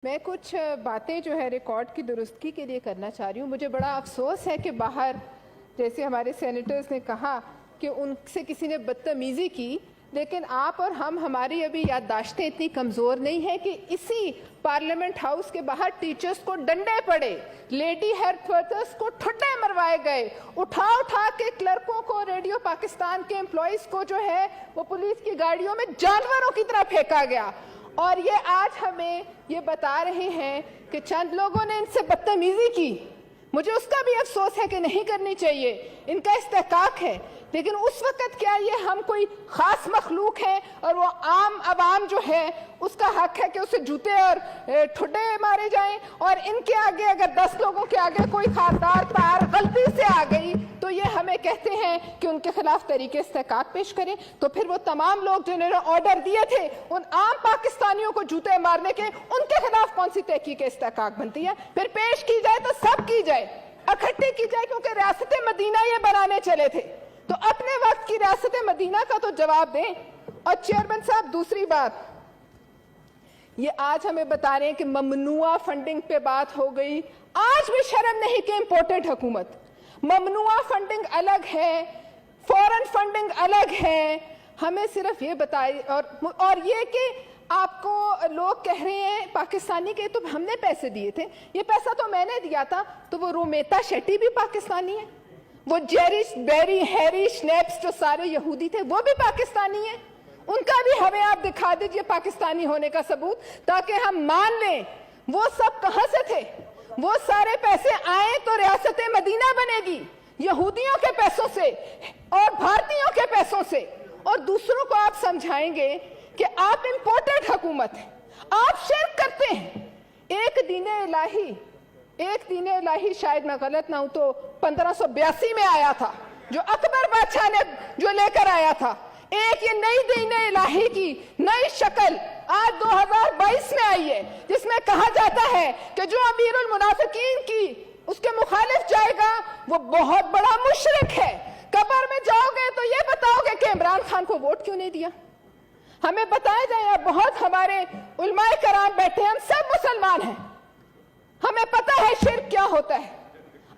میں کچھ باتیں جو ہے ریکارڈ کی درستگی کے لیے کرنا چاہ رہی ہوں. مجھے بڑا افسوس ہے کہ باہر جیسے ہمارے سینیٹرز نے کہا کہ ان سے کسی نے بدتمیزی کی، لیکن آپ اور ہماری ابھی یادداشتیں اتنی کمزور نہیں ہیں کہ اسی پارلیمنٹ ہاؤس کے باہر ٹیچرز کو ڈنڈے پڑے، لیڈی ہیلتھ ورکرز کو ٹھڈے مروائے گئے، اٹھا کے کلرکوں کو، ریڈیو پاکستان کے امپلائیز کو جو ہے وہ پولیس کی گاڑیوں میں جانوروں کی طرح پھینکا گیا. اور یہ آج ہمیں یہ بتا رہے ہیں کہ چند لوگوں نے ان سے بدتمیزی کی. مجھے اس کا بھی افسوس ہے کہ نہیں کرنی چاہیے، ان کا استحقاق ہے، لیکن اس وقت کیا یہ ہم کوئی خاص مخلوق ہیں اور وہ عام عوام جو ہے اس کا حق ہے کہ اسے جوتے اور ٹھڈے مارے جائیں؟ اور ان کے آگے اگر 10 لوگوں کے آگے کوئی خاردار تار غلطی سے آ گئی تو یہ ہمیں کہتے ہیں کہ ان کے خلاف تحریک استحقاق پیش کریں. تو پھر وہ تمام لوگ جنہوں نے آرڈر دیے تھے ان عام پاکستانیوں کو جوتے مارنے کے، ان کے خلاف کون سی تحقیق استحقاق بنتی ہے؟ پھر پیش کی جائے تو سب کی جائے، اکٹھے کی جائے، کیونکہ ریاست مدینہ یہ بنانے چلے تھے تو اپنے وقت کی ریاست مدینہ کا تو جواب دیں. اور چیئرمین صاحب دوسری بات، یہ آج ہمیں بتا رہے ہیں کہ ممنوعہ فنڈنگ پہ بات ہو گئی. آج بھی شرم نہیں کہ امپورٹنٹ حکومت، ممنوعہ فنڈنگ الگ ہے، فورن فنڈنگ الگ ہے. ہمیں صرف یہ بتائی اور یہ کہ آپ کو لوگ کہہ رہے ہیں پاکستانی کے، تو ہم نے پیسے دیے تھے، یہ پیسہ تو میں نے دیا تھا. تو وہ رومیتا شیٹی بھی پاکستانی ہے، وہ جیریش بیری ہیری شنیپس جو سارے یہودی تھے وہ بھی پاکستانی ہیں. ان کا بھی ہمیں آپ دکھا دیجئے پاکستانی ہونے کا ثبوت، تاکہ ہم مان لیں وہ سب کہاں سے تھے. وہ سارے پیسے آئیں تو ریاست مدینہ بنے گی یہودیوں کے پیسوں سے اور بھارتیوں کے پیسوں سے. اور دوسروں کو آپ سمجھائیں گے کہ آپ امپورٹنٹ حکومت ہیں، آپ شرک کرتے ہیں. ایک دین الہی شاید میں غلط نہ ہوں تو 1582 میں آیا تھا، جو اکبر بادشاہ نے جو لے کر آیا تھا. ایک یہ نئی دین الہی کی نئی شکل آج 2022 میں آئی ہے، جس میں کہا جاتا ہے کہ جو امیر المنافقین کی اس کے مخالف جائے گا وہ بہت بڑا مشرک ہے. قبر میں جاؤ گے تو یہ بتاؤ گے کہ عمران خان کو ووٹ کیوں نہیں دیا. ہمیں بتایا جائے، بہت ہمارے علماء کرام بیٹھے، ہم سب مسلمان ہیں، ہمیں پتہ ہے شرک کیا ہوتا ہے.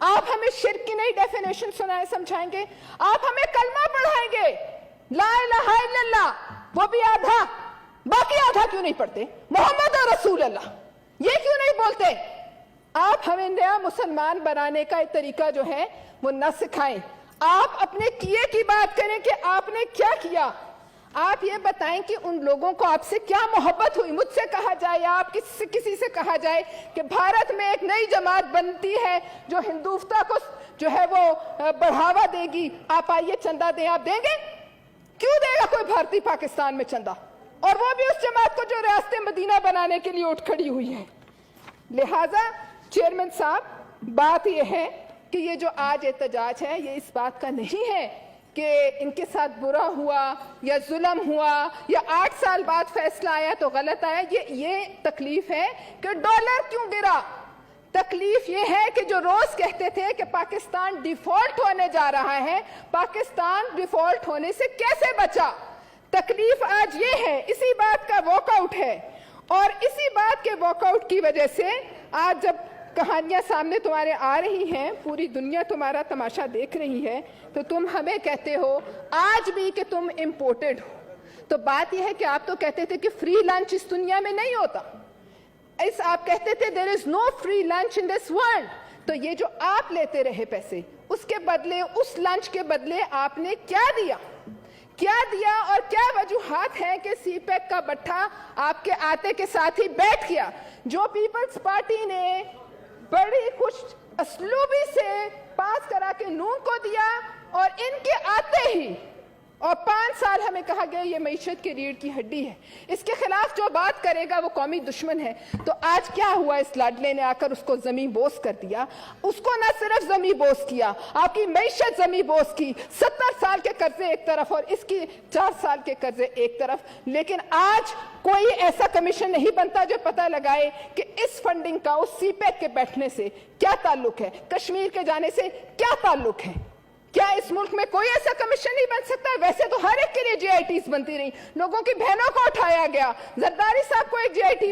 آپ ہمیں شرک کی نئی ڈیفینیشن سمجھائیں گے، آپ ہمیں کلمہ پڑھائیں گے لا الہ الا اللہ، وہ بھی آدھا، باقی آدھا کیوں نہیں پڑھتے؟ محمد رسول اللہ یہ کیوں نہیں بولتے؟ آپ ہمیں نیا مسلمان بنانے کا ایک طریقہ جو ہے وہ نہ سکھائیں. آپ اپنے کیے کی بات کریں کہ آپ نے کیا کیا. آپ یہ بتائیں کہ ان لوگوں کو آپ سے کیا محبت ہوئی. مجھ سے کہا جائے یا آپ کسی سے کہا جائے کہ بھارت میں ایک نئی جماعت بنتی ہے جو ہندوفتہ کو جو ہے وہ بڑھاوا دے گی، آپ آئیے چندہ دیں، آپ دیں گے؟ کیوں دے گا کوئی بھارتی پاکستان میں چندہ؟ اور وہ بھی اس جماعت کو جو ریاست مدینہ بنانے کے لیے اٹھ کھڑی ہوئی ہے. لہٰذا چیئرمین صاحب بات یہ ہے کہ یہ جو آج احتجاج ہے یہ اس بات کا نہیں ہے کہ ان کے ساتھ برا ہوا یا ظلم ہوا یا 8 سال بعد فیصلہ آیا تو غلط آیا. یہ تکلیف ہے کہ ڈالر کیوں گرا. تکلیف یہ ہے کہ جو روز کہتے تھے کہ پاکستان ڈیفالٹ ہونے جا رہا ہے، پاکستان ڈیفالٹ ہونے سے کیسے بچا. تکلیف آج یہ ہے، اسی بات کا واک آؤٹ ہے. اور اسی بات کے واک آؤٹ کی وجہ سے آج جب کہانیاں سامنے تمہارے آ رہی ہیں، پوری دنیا تمہارا تماشا دیکھ رہی ہے، تو تم ہمیں کہتے ہو آج بھی کہ تم امپورٹڈ ہو. تو بات یہ ہے کہ آپ تو کہتے تھے کہ فری لنچ اس دنیا میں نہیں ہوتا، آپ کہتے تھے there is no free lunch in this world. تو یہ جو آپ لیتے رہے پیسے، اس کے بدلے، اس لنچ کے بدلے آپ نے کیا دیا اور کیا وجوہات ہیں کہ سی پیک کا بٹھا آپ کے آتے کے ساتھ ہی بیٹھ گیا. جو پیپلز پارٹی نے بڑی خوش اسلوبی سے پاس کرا کے نون کو دیا اور ان کے آتے ہی، اور 5 سال ہمیں کہا گیا یہ معیشت کی ریڑھ کی ہڈی ہے، اس کے خلاف جو بات کرے گا وہ قومی دشمن ہے. تو آج کیا ہوا؟ اس لاڈلے نے آ کر اس کو زمین بوس کر دیا. اس کو نہ صرف زمین بوس کیا، آپ کی معیشت زمین بوس کی. 70 سال کے قرضے ایک طرف اور اس کی 4 سال کے قرضے ایک طرف. لیکن آج کوئی ایسا کمیشن نہیں بنتا جو پتہ لگائے کہ اس فنڈنگ کا اس سی پیک کے بیٹھنے سے کیا تعلق ہے، کشمیر کے جانے سے کیا تعلق ہے. کیا اس ملک میں کوئی ایسا کمیشن نہیں بن سکتا؟ ویسے تو ہر ایک کے لیے جی آئی ٹیز بنتی رہی، لوگوں کی بہنوں کو اٹھایا گیا. زرداری صاحب کو ایک جی آئی ٹی